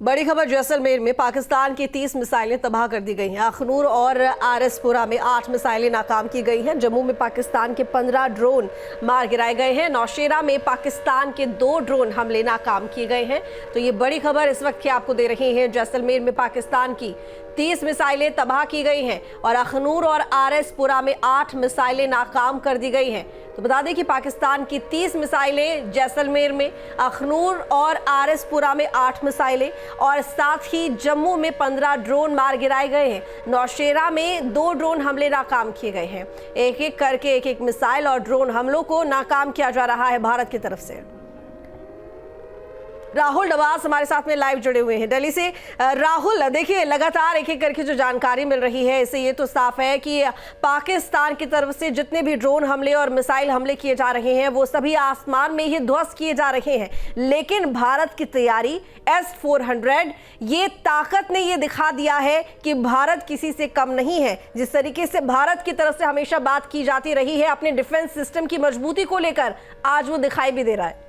बड़ी खबर जैसलमेर में पाकिस्तान की 30 मिसाइलें तबाह कर दी गई हैं। अखनूर और आरएसपुरा में 8 मिसाइलें नाकाम की गई हैं। जम्मू में पाकिस्तान के 15 ड्रोन मार गिराए गए हैं। नौशेरा में पाकिस्तान के 2 ड्रोन हमले नाकाम किए गए हैं। तो ये बड़ी खबर इस वक्त की आपको दे रही हैं। जैसलमेर में पाकिस्तान की 30 मिसाइलें तबाह की गई हैं और अखनूर और आरएसपुरा में 8 मिसाइलें नाकाम कर दी गई हैं। तो बता दें कि पाकिस्तान की 30 मिसाइलें जैसलमेर में, अखनूर और आरएसपुरा में 8 मिसाइलें और साथ ही जम्मू में 15 ड्रोन मार गिराए गए हैं। नौशेरा में 2 ड्रोन हमले नाकाम किए गए हैं। एक एक करके एक मिसाइल और ड्रोन हमलों को नाकाम किया जा रहा है भारत की तरफ से। राहुल डवास हमारे साथ में लाइव जुड़े हुए हैं दिल्ली से। राहुल, देखिए लगातार एक एक करके जो जानकारी मिल रही है इससे ये तो साफ है कि पाकिस्तान की तरफ से जितने भी ड्रोन हमले और मिसाइल हमले किए जा रहे हैं वो सभी आसमान में ही ध्वस्त किए जा रहे हैं। लेकिन भारत की तैयारी S-400 ये ताकत ने ये दिखा दिया है कि भारत किसी से कम नहीं है। जिस तरीके से भारत की तरफ से हमेशा बात की जाती रही है अपने डिफेंस सिस्टम की मजबूती को लेकर, आज वो दिखाई भी दे रहा है।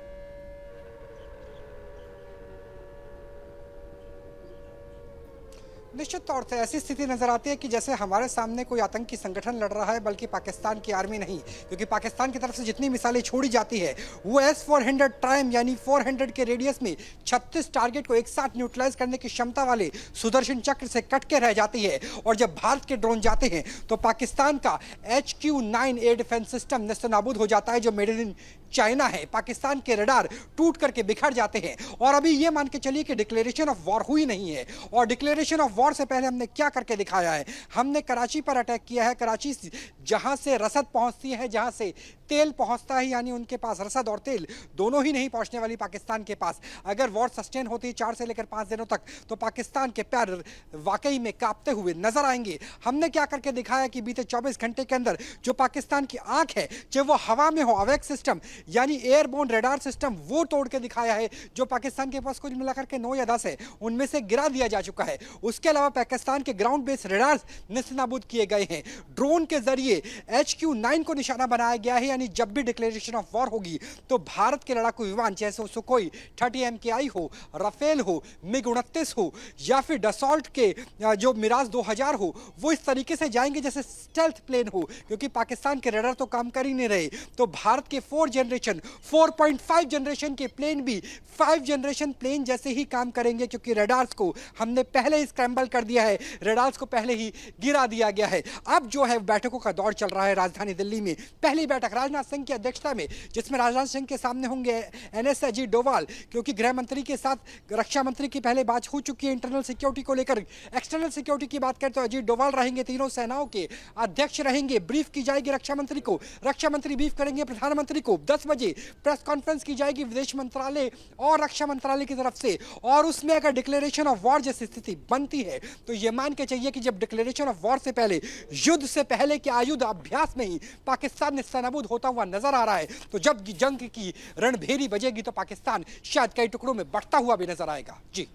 निश्चित तौर से ऐसी स्थिति नजर आती है कि जैसे हमारे सामने कोई आतंकी संगठन लड़ रहा है, बल्कि पाकिस्तान की आर्मी नहीं। क्योंकि पाकिस्तान की तरफ से जितनी मिसाइलें छोड़ी जाती है वो S-400 टाइम यानी 400 के रेडियस में 36 टारगेट को एक साथ न्यूट्रलाइज करने की क्षमता वाले सुदर्शन चक्र से कट के रह जाती है। और जब भारत के ड्रोन जाते हैं तो पाकिस्तान का HQ-9 एयर डिफेंस सिस्टम नेस्तनाबूद हो जाता है, जो मेड इन चाइना है। पाकिस्तान के रडार टूट करके बिखर जाते हैं। और अभी ये मान के चलिए कि डिक्लेरेशन ऑफ वॉर हुई नहीं है। और डिक्लेरेशन ऑफ वॉर से पहले हमने क्या करके दिखाया है? हमने कराची पर अटैक किया है। कराची जहां से रसद पहुंचती है, जहां से तेल पहुंचता है, यानी उनके पास रसद और तेल दोनों ही नहीं पहुंचने वाली पाकिस्तान के पास। अगर वॉर सस्टेन होती है 4 से लेकर 5 दिनों तक, तो पाकिस्तान के पैर वाकई में कांपते हुए नजर आएंगे। हमने क्या करके दिखाया कि बीते 24 घंटे के अंदर जो पाकिस्तान की आंख है, चाहे वो हवा में हो, अवेक्स सिस्टम यानी एयरबोर्न रडार सिस्टम, वो तोड़ के दिखाया है। जो पाकिस्तान के पास कुछ मिलाकर के 9 या 10 है, उनमें से गिरा दिया जा चुका है। उसके अलावा पाकिस्तान के ग्राउंड बेस्ड रडार नेस्तनाबूद किए गए हैं। ड्रोन के जरिए HQ-9 को निशाना बनाया गया है। यानी जब भी डिक्लेरेशन ऑफ वॉर होगी तो भारत के लड़ाकू विमान, जैसे सुखोई 30 MKI हो, राफेल हो, MiG-29 हो, या फिर डसॉल्ट के जो मिराज 2000 हो, वो इस तरीके से जाएंगे जैसे स्टेल्थ प्लेन हो। क्योंकि पाकिस्तान के रडार तो काम कर ही नहीं रहे, तो भारत के 4.5 जनरेशन के प्लेन भी 5 जनरेशन प्लेन जैसे ही काम करेंगे। क्योंकि रडार्स को हमने पहले ही स्क्रैम्बल कर दिया है, रडार्स को पहले ही गिरा दिया गया है। अब जो है बैठकों का दौर चल रहा है राजधानी दिल्ली में। पहली बैठक राजनाथ सिंह की अध्यक्षता में, जिसमें राजनाथ सिंह के सामने होंगे NS अजीत डोभाल, क्योंकि गृह मंत्री के साथ रक्षा मंत्री की पहले बात हो चुकी है इंटरनल सिक्योरिटी को लेकर। एक्सटर्नल सिक्योरिटी की बात करें तो अजीत डोभाल रहेंगे, तीनों सेनाओं के अध्यक्ष रहेंगे। ब्रीफ की जाएगी रक्षा मंत्री को, रक्षा मंत्री ब्रीफ करेंगे प्रधानमंत्री को। 10 बजे प्रेस कॉन्फ्रेंस की जाएगी विदेश मंत्रालय और रक्षा मंत्रालय की तरफ से। और उसमें अगर डिक्लेरेशन ऑफ वॉर जैसी स्थिति बनती है तो यह मान के चाहिए कि जब डिक्लेरेशन ऑफ वॉर से पहले, युद्ध से पहले के आयुध अभ्यास में ही पाकिस्तान नेस्तनाबूद होता हुआ नजर आ रहा है, तो जब जंग की रणभेरी बजेगी तो पाकिस्तान शायद कई टुकड़ों में बढ़ता हुआ भी नजर आएगा। जी।